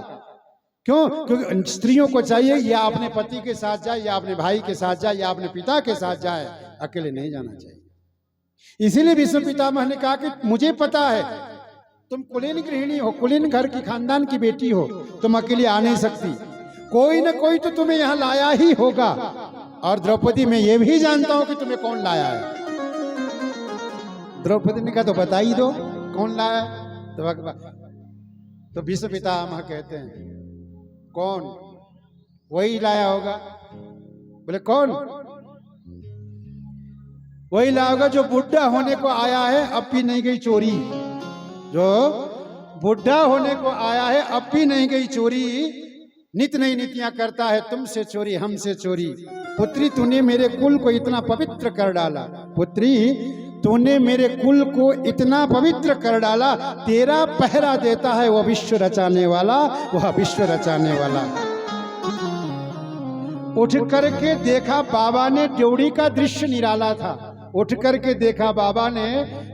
क्यों? क्योंकि स्त्रियों को चाहिए या अपने पति के साथ जाए, या अपने भाई के साथ जाए, या अपने पिता के साथ जाए, अकेले नहीं जाना चाहिए। इसीलिए भीष्म पितामह ने कहा कि मुझे पता है तुम कुलीन गृहिणी हो, कुलीन घर की खानदान की बेटी हो, तुम अकेले आ नहीं सकती, कोई ना कोई तो तुम्हें यहाँ लाया ही होगा। और द्रौपदी, मैं ये भी जानता हूं कि तुम्हें कौन लाया है। द्रौपदी ने कहा तो बता ही दो कौन लाया है। तो भीष्म पितामह कहते हैं कौन? वही लाया होगा। बोले कौन? वही लाया होगा जो बुढ़ा होने को आया है, अब भी नहीं गई चोरी। जो बुढ़ा होने को आया है, अब भी नहीं गई चोरी, नित नई नीतियां करता है, तुमसे चोरी हमसे चोरी। पुत्री तूने मेरे कुल को इतना पवित्र कर डाला, पुत्री तूने मेरे कुल को इतना पवित्र कर डाला, तेरा पहरा देता है वह विश्व रचाने वाला, वह विश्व रचाने वाला। उठ करके देखा बाबा ने, ड्योढ़ी का दृश्य निराला था। उठ करके देखा बाबा ने,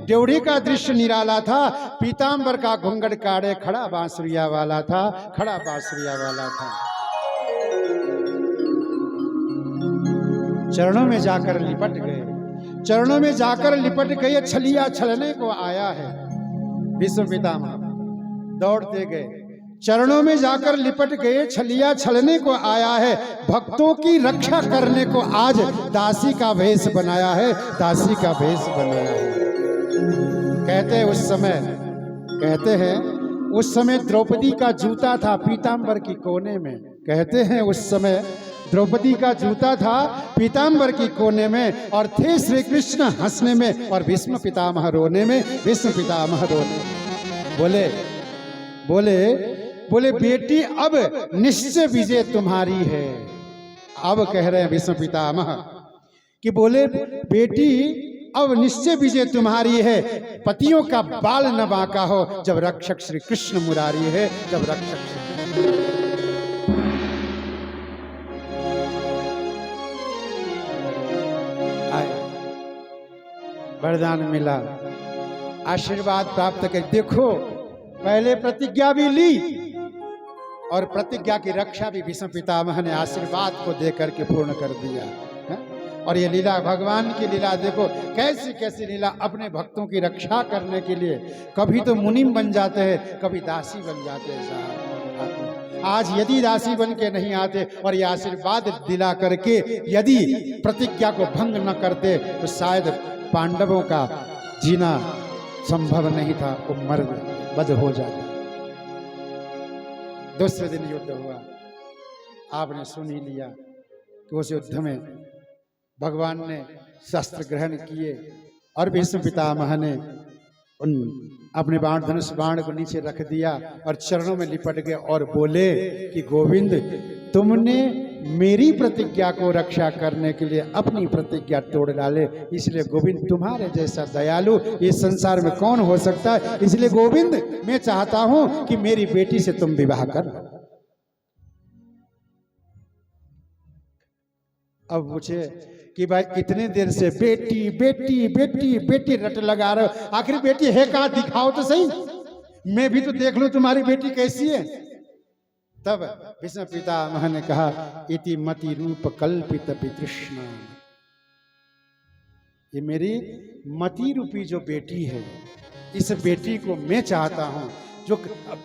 ड्योढ़ी का दृश्य निराला था। पीतांबर का घूंघट काढ़े खड़ा बांसुरिया वाला था, खड़ा बांसुरिया वाला था। चरणों में जाकर लिपट गए, चरणों में जाकर लिपट गए, छलिया छलने को आया है। भीष्म पितामह दौड़ते गए, चरणों में जाकर लिपट गए, छलिया छलने को आया है। भक्तों की रक्षा करने को आज दासी का भेष बनाया है, दासी का भेष बनाया है। कहते हैं उस समय द्रौपदी का जूता था पीतांबर की कोने में। कहते हैं उस समय द्रौपदी का जूता था पीतांबर की कोने में, और थे श्री कृष्ण हंसने में और भीष्म पितामह रोने में। भीष्म पितामह रोने बोले बोले बोले बेटी अब निश्चय विजय तुम्हारी है। अब कह रहे हैं भीष्म पितामह कि बोले बेटी अब निश्चय विजय तुम्हारी है। पतियों का बाल न बांका हो, जब रक्षक श्री कृष्ण मुरारी है, जब रक्षक श्री वरदान मिला, आशीर्वाद प्राप्त कर। देखो पहले प्रतिज्ञा भी ली और प्रतिज्ञा की रक्षा भी भीष्म पितामह ने आशीर्वाद को देकर के पूर्ण कर दिया है? और ये लीला, भगवान की लीला देखो, कैसी कैसी लीला। अपने भक्तों की रक्षा करने के लिए कभी तो मुनिम बन जाते हैं, कभी दासी बन जाते हैं साहब। आज यदि दासी बन के नहीं आते और ये आशीर्वाद दिला करके यदि प्रतिज्ञा को भंग न करते, तो शायद पांडवों का जीना संभव नहीं था, वो मर बद हो जाता। दूसरे दिन युद्ध हुआ, आपने सुन ही लिया कि उस युद्ध में भगवान ने शस्त्र ग्रहण किए और भीष्म पितामह ने उन अपने बाण, धनुष बाण को नीचे रख दिया और चरणों में लिपट गए और बोले कि गोविंद, तुमने मेरी प्रतिज्ञा को रक्षा करने के लिए अपनी प्रतिज्ञा तोड़ डाले, इसलिए गोविंद तुम्हारे जैसा दयालु इस संसार में कौन हो सकता है। इसलिए गोविंद, मैं चाहता हूं कि मेरी बेटी से तुम विवाह कर। अब पूछे कि भाई इतने देर से बेटी बेटी बेटी बेटी रट लगा रहे हो, आखिर बेटी है कहाँ, दिखाओ तो सही, मैं भी तो देख लूं तुम्हारी बेटी कैसी है। तब भीष्म पितामह ने कहा, इति मति रूप कल्पित वितृष्णा, ये मेरी मति रूपी जो बेटी है, इस बेटी को मैं चाहता हूं, जो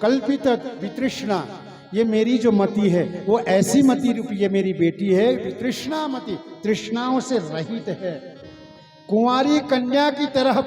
कल्पित वितृष्णा, ये मेरी जो मति है वो ऐसी मति रूपी ये मेरी बेटी है, तृष्णा मति, तृष्णाओं से रहित है, कुंवारी कन्या की तरह